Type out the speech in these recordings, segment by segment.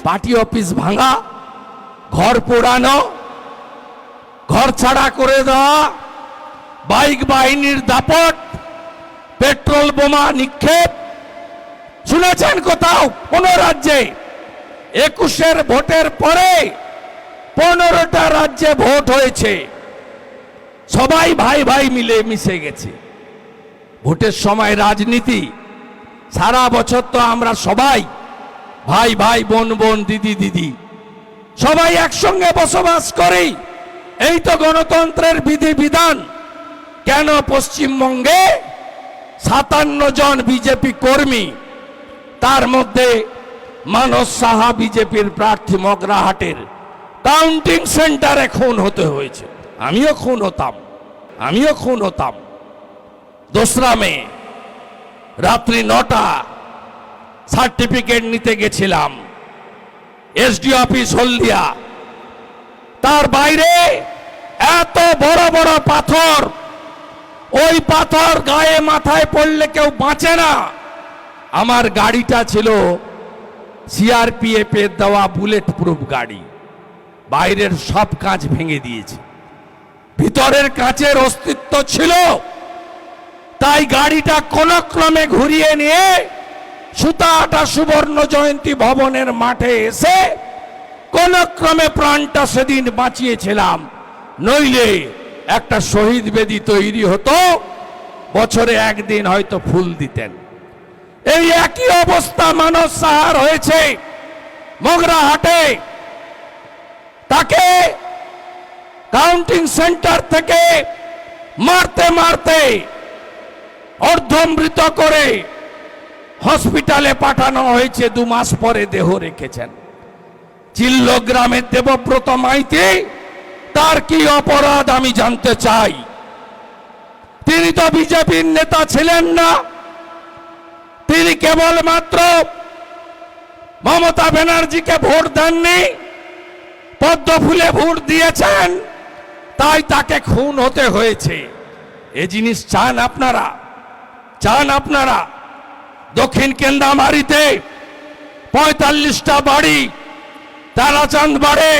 Party office ভাঙা, ঘর পোড়ানো, ঘর ছাড়া করে দেওয়া, বাইক বাহিনীর দাপট, পেট্রোল বোমা নিক্ষেপ। শুনেছেন কোথাও কোন রাজ্যে 21-এর ভোটের পরে 15টা রাজ্যে ভোট হয়েছে, সবাই ভাই ভাই মিলে মিশে গেছে। ভোটের সময় রাজনীতি, সারা বছর তো আমরা সবাই ভাই ভাই, বোন বোন, দিদি দিদি, সবাই একসঙ্গে বসবাস করি। এই তো গণতন্ত্রের বিধিবিধান। কেন পশ্চিমবঙ্গে 57 জন বিজেপি কর্মী, তার মধ্যে মানস সাহা বিজেপির প্রার্থী মগরাহাটের কাউন্টিং সেন্টারে খুন হতে হয়েছে? আমিও খুন হতাম। 2রা মে রাত্রি 9টা সার্টিফিকেট নিতে গেছিলাম এসডি অফিস হলদিয়া। তার বাইরে এত বড় বড় পাথর, ওই পাথর গায়ে মাথায় পড়লে কেউ বাঁচে না। আমার গাড়িটা ছিল সিআরপিএফ এর দেওয়া বুলেট প্রুফ গাড়ি, বাইরের সব কাঁচ ভেঙে দিয়েছে, ভিতরের কাঁচের অস্তিত্ব ছিল। তাই গাড়িটা কোন ক্রমে ঘুরিয়ে নিয়ে সুতাহাটা সুবর্ণ জয়ন্তী ভবনের মাঠে এসে কোন ক্রমে প্রাণটা সেদিন বাঁচিয়েছিলাম। নইলে একটা শহীদ বেদি তৈরি হতো, বছরে একদিন হয়তো ফুল দিতেন। এই একই অবস্থা মানস সাহার হয়েছে মগরাহাটে। তাকে কাউন্টিং সেন্টার থেকে মারতে মারতে অর্ধমৃত করে হসপিটালে পাঠানো হয়েছে। 2 মাস পরে দেহ রেখেছেন। চিল্ল গ্রামের দেবব্রত মাইতি, তার কি অপরাধ আমি জানতে চাই। তিনি তো বিজেপির নেতা ছিলেন না, তিনি কেবলমাত্র মমতা ব্যানার্জিকে ভোট দেননি, পদ্ম ফুলে ভোট দিয়েছেন, তাই তাকে খুন হতে হয়েছে। এ জিনিস চান আপনারা? দক্ষিণ কেন্দামারিতে 45টা বাড়ি, তারাচাঁদ বাড়ে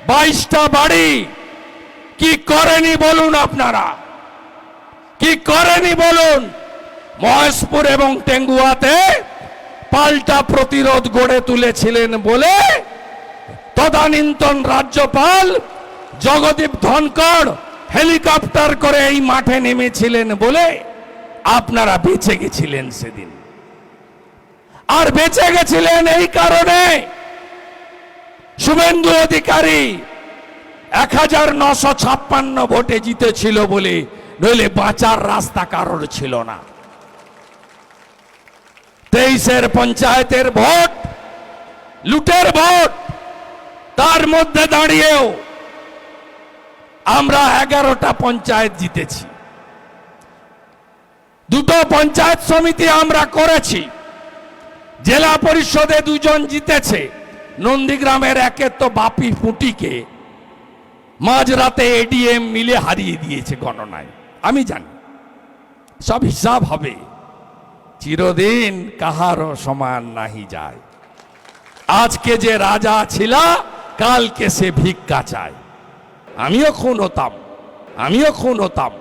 22টা বাড়ি, কি করেনি বলুন আপনারা? কি করেনি বলুন? মহেশপুর এবং টেঙ্গুয়াতে পাল্টা প্রতিরোধ গড়ে তুলেছিলেন বলে তদানীন্তন রাজ্যপাল জগদীপ ধনকড় হেলিকপ্টার করে এই মাঠে নেমেছিলেন বলে আপনারা বেঁচে গেছিলেন সেদিন। আর বেঁচে গেছিলেন এই কারণে শুভেন্দু অধিকারী 1956 ভোটে জিতেছিল বলে, নইলে বাঁচার রাস্তা কারোর ছিল না। 23-এর পঞ্চায়েতের ভোট লুটের ভোট, তার মধ্যে দাঁড়িয়েও আমরা 11টা পঞ্চায়েত জিতেছি। 2টো পঞ্চায়েত সমিতি আমরা করেছি। জেলা পরিষদে 2 জন জিতেছে। নন্দীগ্রামের একে তো বাপি পুটিকে মাঝরাতে এডিএম মিলে হারিয়ে দিয়েছে গণনায়। আমি জানি সব হিসাব হবে, চিরদিন কাহারও সমান নাহি যায়। আজকে যে রাজা ছিল, কালকে সে ভিক্ষা চায়। আমিও খুন হতাম।